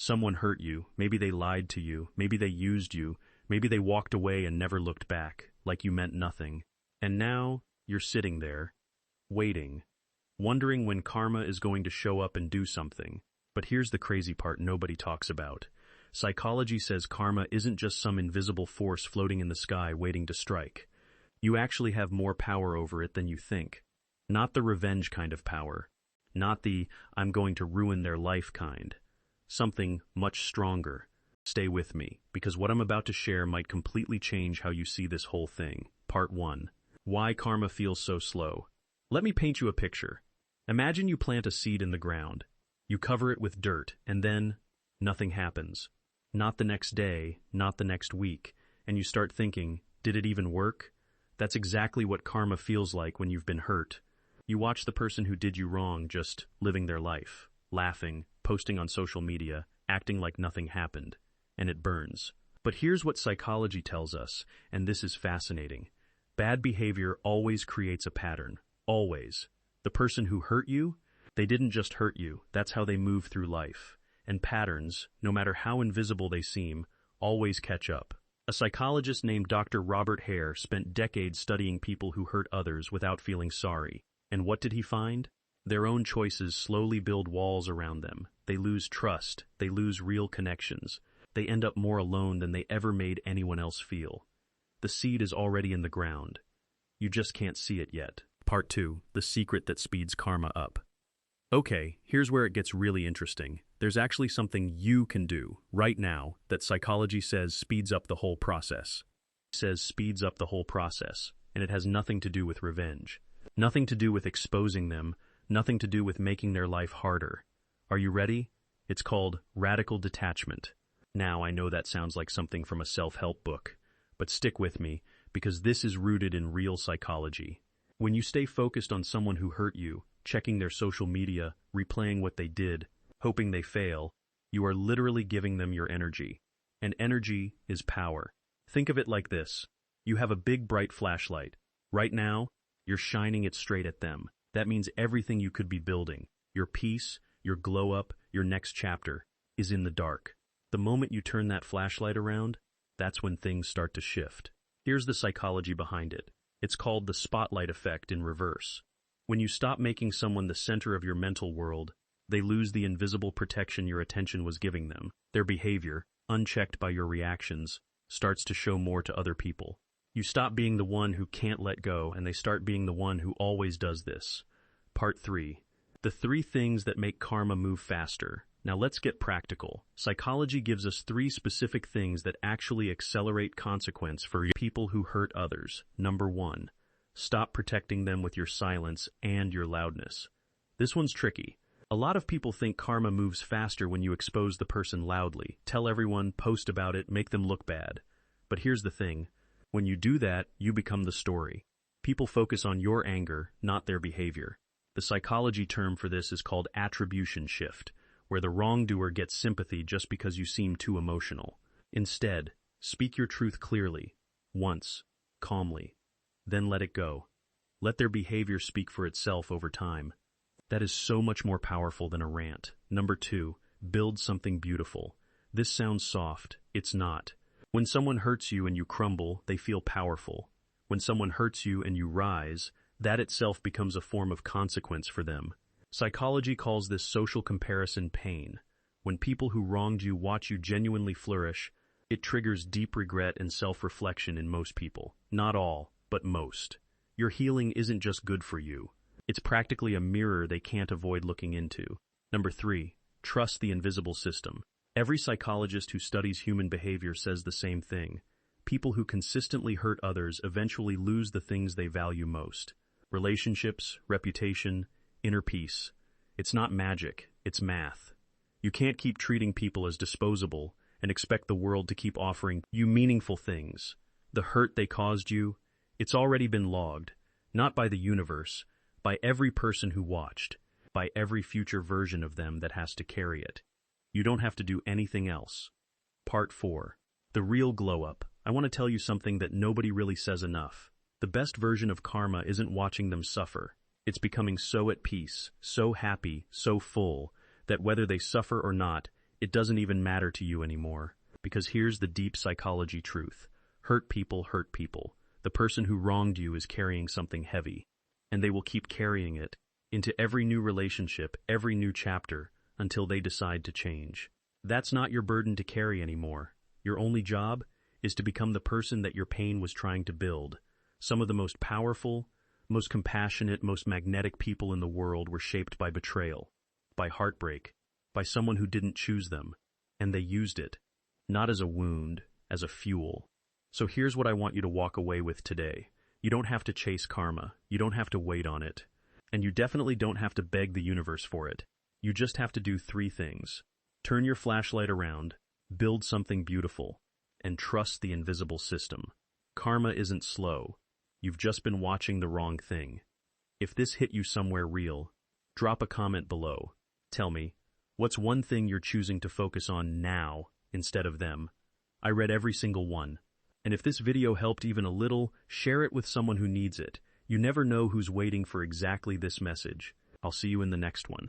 Someone hurt you, maybe they lied to you, maybe they used you, maybe they walked away and never looked back, like you meant nothing. And now, you're sitting there, waiting, wondering when karma is going to show up and do something. But here's the crazy part nobody talks about. Psychology says karma isn't just some invisible force floating in the sky waiting to strike. You actually have more power over it than you think. Not the revenge kind of power. Not the I'm going to ruin their life kind. Something much stronger. Stay with me, because what I'm about to share might completely change how you see this whole thing. Part 1. Why karma feels so slow. Let me paint you a picture. Imagine you plant a seed in the ground. You cover it with dirt, and then nothing happens. Not the next day, not the next week, and you start thinking, did it even work? That's exactly what karma feels like when you've been hurt. You watch the person who did you wrong just living their life, laughing, posting on social media, acting like nothing happened, and it burns. But here's what psychology tells us, and this is fascinating. Bad behavior always creates a pattern. Always. The person who hurt you, they didn't just hurt you, that's how they move through life. And patterns, no matter how invisible they seem, always catch up. A psychologist named Dr. Robert Hare spent decades studying people who hurt others without feeling sorry. And what did he find? Their own choices slowly build walls around them. They lose trust. They lose real connections. They end up more alone than they ever made anyone else feel. The seed is already in the ground. You just can't see it yet. Part 2. The secret that speeds karma up. Okay, here's where it gets really interesting. There's actually something you can do right now that psychology says speeds up the whole process. It says speeds up the whole process, and it has nothing to do with revenge. Nothing to do with exposing them, nothing to do with making their life harder. Are you ready? It's called radical detachment. Now, I know that sounds like something from a self-help book, but stick with me, because this is rooted in real psychology. When you stay focused on someone who hurt you, checking their social media, replaying what they did, hoping they fail, you are literally giving them your energy. And energy is power. Think of it like this. You have a big bright flashlight. Right now, you're shining it straight at them. That means everything you could be building, your peace, your glow up, your next chapter, is in the dark. The moment you turn that flashlight around, that's when things start to shift. Here's the psychology behind it. It's called the spotlight effect in reverse. When you stop making someone the center of your mental world, they lose the invisible protection your attention was giving them. Their behavior, unchecked by your reactions, starts to show more to other people. You stop being the one who can't let go, and they start being the one who always does this. Part 3. The 3 things that make karma move faster. Now let's get practical. Psychology gives us 3 specific things that actually accelerate consequence for people who hurt others. Number 1. Stop protecting them with your silence and your loudness. This one's tricky. A lot of people think karma moves faster when you expose the person loudly, tell everyone, post about it, make them look bad. But here's the thing. When you do that, you become the story. People focus on your anger, not their behavior. The psychology term for this is called attribution shift, where the wrongdoer gets sympathy just because you seem too emotional. Instead, speak your truth clearly, once, calmly, then let it go. Let their behavior speak for itself over time. That is so much more powerful than a rant. Number 2, build something beautiful. This sounds soft. It's not. When someone hurts you and you crumble, they feel powerful. When someone hurts you and you rise, that itself becomes a form of consequence for them. Psychology calls this social comparison pain. When people who wronged you watch you genuinely flourish, it triggers deep regret and self-reflection in most people. Not all, but most. Your healing isn't just good for you. It's practically a mirror they can't avoid looking into. Number 3, trust the invisible system. Every psychologist who studies human behavior says the same thing. People who consistently hurt others eventually lose the things they value most. Relationships, reputation, inner peace. It's not magic, it's math. You can't keep treating people as disposable and expect the world to keep offering you meaningful things. The hurt they caused you, it's already been logged, not by the universe, by every person who watched, by every future version of them that has to carry it. You don't have to do anything else. Part 4. The real glow-up. I want to tell you something that nobody really says enough. The best version of karma isn't watching them suffer. It's becoming so at peace, so happy, so full, that whether they suffer or not, It doesn't even matter to you anymore. Because here's the deep psychology truth. Hurt people hurt people. The person who wronged you is carrying something heavy, and they will keep carrying it into every new relationship, every new chapter, until they decide to change. That's not your burden to carry anymore. Your only job is to become the person that your pain was trying to build. Some of the most powerful, most compassionate, most magnetic people in the world were shaped by betrayal, by heartbreak, by someone who didn't choose them, and they used it, not as a wound, as a fuel. So here's what I want you to walk away with today. You don't have to chase karma. You don't have to wait on it. And you definitely don't have to beg the universe for it. You just have to do 3 things. Turn your flashlight around, build something beautiful, and trust the invisible system. Karma isn't slow. You've just been watching the wrong thing. If this hit you somewhere real, drop a comment below. Tell me, what's one thing you're choosing to focus on now instead of them? I read every single one. And if this video helped even a little, share it with someone who needs it. You never know who's waiting for exactly this message. I'll see you in the next one.